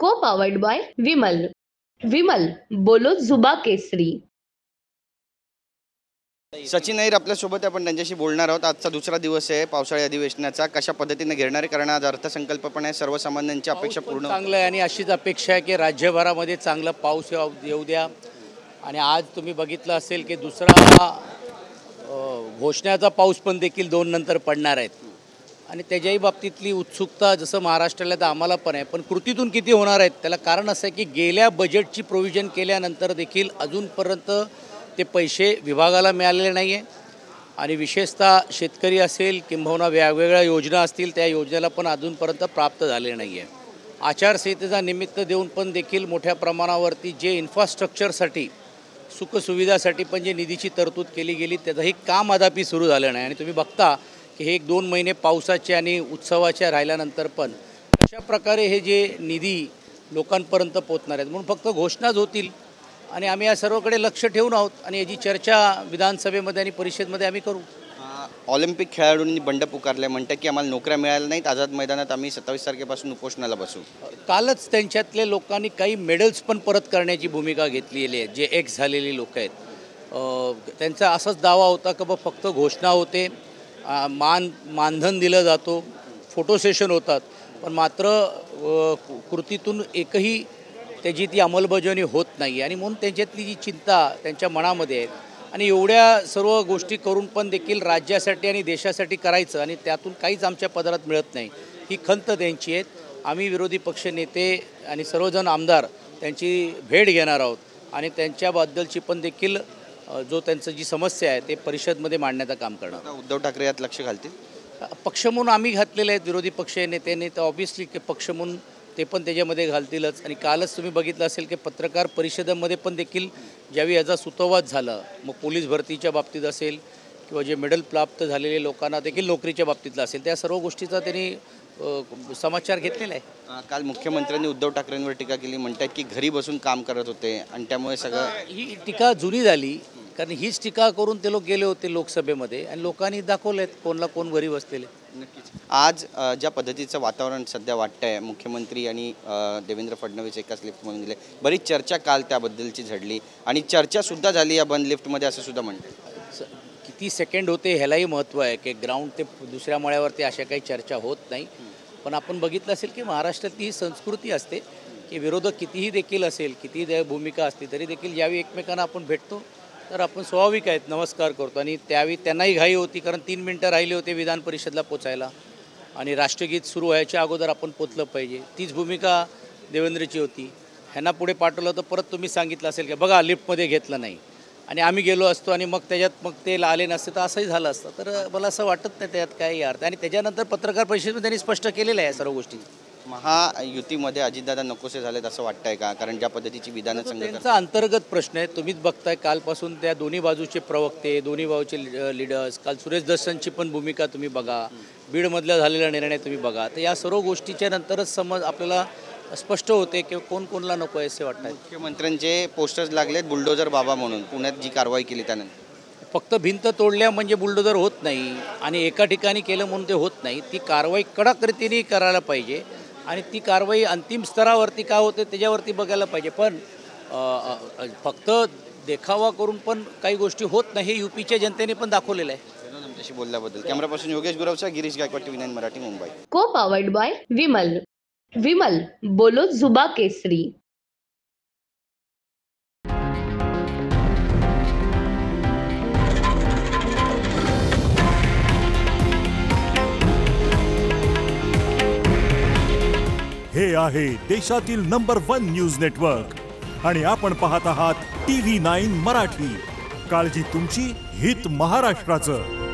को powered by Vimal. Vimal बोलो जुबा केसरी. सचिन अय्यर आपल्यासोबत आपण त्यांच्याशी बोलणार आहोत. आजचा दुसरा दिवस आहे पावसाळी अधिवेशनाचा. कशा पद्धतीने घेणार आहे, कारण आज अर्थसंकल्प पण आहे, सर्वसामान्यांची अपेक्षा पूर्ण चांगलं आहे आणि अशीच अपेक्षा आहे की राज्यभरामध्ये चांगला पाऊस येऊ द्या. आणि आज तुम्ही बघितलं असेल की दुसरा घोषणाचा पाऊस पण देखील 2 नंतर पडणार आहेत आणि त्याच्याही बाबतीतली उत्सुकता जसं महाराष्ट्राला तर आम्हाला पण आहे, पण कृतीतून किती होणार आहेत त्याला कारण असं आहे की गेल्या बजेटची प्रोव्हिजन केल्यानंतर देखील अजूनपर्यंत ते पैसे विभागाला मिळालेले नाही आहे. आणि विशेषतः शेतकरी असेल किंबहुना वेगवेगळ्या योजना असतील त्या योजनेला पण अजूनपर्यंत प्राप्त झाले नाही आहे. आचारसंहितेचा निमित्त देऊन पण देखील मोठ्या प्रमाणावरती जे इन्फ्रास्ट्रक्चरसाठी सुखसुविधासाठी पण जे निधीची तरतूद केली गेली त्याचंही काम अद्याप सुरू झालं नाही. आणि तुम्ही बघता की हे 1-2 महिने पावसाचे आणि उत्सवाच्या राहिल्यानंतर पण कशा प्रकारे हे जे निधी लोकांपर्यंत पोहोचणार आहेत. म्हणून फक्त घोषणाच होतील आणि आम्ही या सर्वकडे लक्ष ठेवून आहोत आणि याची चर्चा विधानसभेमध्ये आणि परिषदेमध्ये आम्ही करू. ऑलिम्पिक खेळाडूंनी बंड पुकारले, म्हणतात की आम्हाला नोकऱ्या मिळाल्या नाहीत, आझाद मैदानात आम्ही 27 तारखेपासून उपोषणाला बसू. कालच त्यांच्यातल्या लोकांनी काही मेडल्स पण परत करण्याची भूमिका घेतलेली आहे. जे एक्स झालेली लोक आहेत त्यांचा असाच दावा होता की फक्त घोषणा होते, मानधन दिलं जातो, फोटो सेशन होतात, पण मात्र कृतीतून एकही त्याची ती अंमलबजावणी होत नाही. आणि म्हणून त्यांच्यातली जी चिंता त्यांच्या मनामध्ये आहे आणि एवढ्या सर्व गोष्टी करून पण देखील राज्यासाठी आणि देशासाठी करायचं आणि त्यातून काहीच आमच्या पदरात मिळत नाही ही खंत त्यांची आहे. आम्ही विरोधी पक्ष नेते आणि सर्वजण आमदार त्यांची भेट घेणार आहोत आणि त्यांच्याबद्दलची पण देखील जो त्यांचं जी समस्या आहे ते परिषदमध्ये मांडण्याचं काम करणार. उद्धव ठाकरे यात लक्ष घालतील पक्ष म्हणून आम्ही घातलेले आहेत, विरोधी पक्ष नेत्यांनी तर ऑब्व्हियसली पक्ष म्हणून ते पण त्याच्यामध्ये घालतीलच. आणि कालच तुम्ही बघितलं असेल की पत्रकार परिषदेमध्ये पण देखील ज्यावेळी याचा सुतोवाद झाला, मग पोलीस भरतीच्या बाबतीत असेल किंवा जे मेडल प्राप्त झालेले लोकांना देखील नोकरीच्या बाबतीतलं असेल त्या सर्व गोष्टीचा त्यांनी समाचार घेतलेला आहे. काल मुख्यमंत्र्यांनी उद्धव ठाकरेंवर टीका केली, म्हणतात की घरी बसून काम करत होते आणि त्यामुळे सगळं. ही टीका जुनी झाली, कारण हीच टीका करून ते लोक गेले होते लोकसभेमध्ये आणि लोकांनी दाखवलेत कोणला कोण घरी बसलेले. नक्कीच आज ज्या पद्धतीचं वातावरण सध्या वाटतंय, मुख्यमंत्री आणि देवेंद्र फडणवीस एकाच लिफ्टमधून गेले, बरीच चर्चा काल त्याबद्दलची झडली आणि चर्चासुद्धा झाली या बंद लिफ्टमध्ये असं सुद्धा म्हणतात. किती सेकंड होते ह्यालाही महत्त्व आहे की ग्राउंड ते दुसऱ्या मळ्यावरती अशा काही चर्चा होत नाही. पण आपण बघितलं असेल की महाराष्ट्रातली ही संस्कृती असते की विरोधक कितीही देखील असेल, कितीही भूमिका असते तरी देखील ज्यावेळी एकमेकांना आपण भेटतो तर आपण स्वाभाविक आहेत नमस्कार करतो. आणि त्यावेळी त्यांनाही घाई होती, कारण 3 मिनटं राहिले होते विधान परिषदला पोचायला आणि राष्ट्रगीत सुरू व्हायच्या अगोदर आपण पोचलं पाहिजे. तीच भूमिका देवेंद्रची होती. ह्यांना पुढे पाठवलं तर परत तुम्ही सांगितलं असेल की बघा लिफ्टमध्ये घेतलं नाही आणि आम्ही गेलो असतो आणि मग त्याच्यात मग ते आले नसते तर असंही झालं असतं. तर मला असं वाटत नाही त्यात काही अर्थ. आणि त्याच्यानंतर पत्रकार परिषदेमध्ये त्यांनी स्पष्ट केलेलं आहे या सर्व गोष्टी. महायुतीमध्ये अजितदादा नकोसे झालेत असं वाटतंय का, कारण ज्या पद्धतीची विधानं त्यांचा अंतर्गत प्रश्न आहे. तुम्हीच बघताय कालपासून त्या दोन्ही बाजूचे प्रवक्ते, दोन्ही बाजूचे लीडर्स, काल सुरेश दर्शनची पण भूमिका तुम्ही बघा, बीडमधला झालेला निर्णय तुम्ही बघा, तर या सर्व गोष्टीच्या नंतरच समज आपल्याला स्पष्ट होते की कोण कोणला नको आहे असे वाटतं. मुख्यमंत्र्यांचे पोस्टर्स लागलेत बुलडोजर बाबा म्हणून, पुण्यात जी कारवाई केली त्यानंतर. फक्त भिंत तोडल्या म्हणजे बुलडोजर होत नाही आणि एका ठिकाणी केलं म्हणून ते होत नाही. ती कारवाई कडक रीतीने करायला पाहिजे आणि ती कारवाई अंतिम स्तरावरती का होते त्याच्यावरती बघायला पाहिजे. पण फक्त देखावा करून पण काही गोष्टी होत नाही हे यूपीच्या जनतेने पण दाखवलेलं आहे. आमच्याशी बोलल्याबद्दल. कॅमेरापासून योगेश गुरवचा, गिरीश गायकवाड, TV 9 मराठी, मुंबई. को पावर्ड बाय विमल. विमल बोलो जुबा केसरी. हे आहे देशातील नंबर 1 न्यूज नेटवर्क आणि आपण पाहत आहात TV 9 मराठी. काळजी तुमची, हित महाराष्ट्राचं.